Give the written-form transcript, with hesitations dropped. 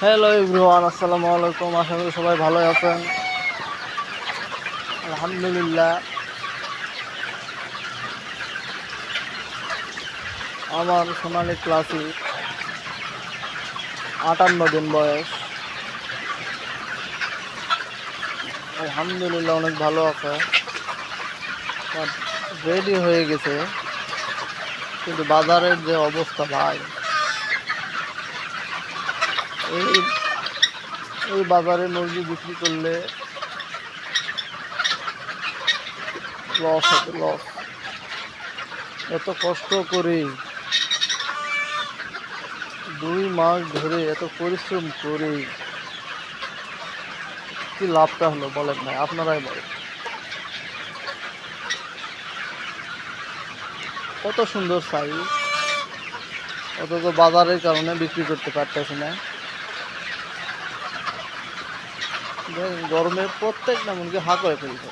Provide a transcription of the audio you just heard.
Hello everyone, আসসালামু আলাইকুম। আশা করি সবাই ভালো আছেন। আলহামদুলিল্লাহ। আমার সোনালী ক্লাসিক 58 দিন বয়স। আলহামদুলিল্লাহ অনেক ভালো আছে, রেডি হয়ে গেছে। কিন্তু বাজারের যে অবস্থা ভাই, এই এই বাজারে মুরগি বিক্রি করলে লস হবে, লস। এত কষ্ট করে 2 মাস ধরে এত পরিশ্রম করে কি লাভটা হলো বলেন ভাই, আপনারাই বলেন। কত সুন্দর সাইজ, অথচ বাজারের কারণে বিক্রি করতে পারতেছি না। গরমে প্রত্যেকটা মুরগি হা করে ফেলছে।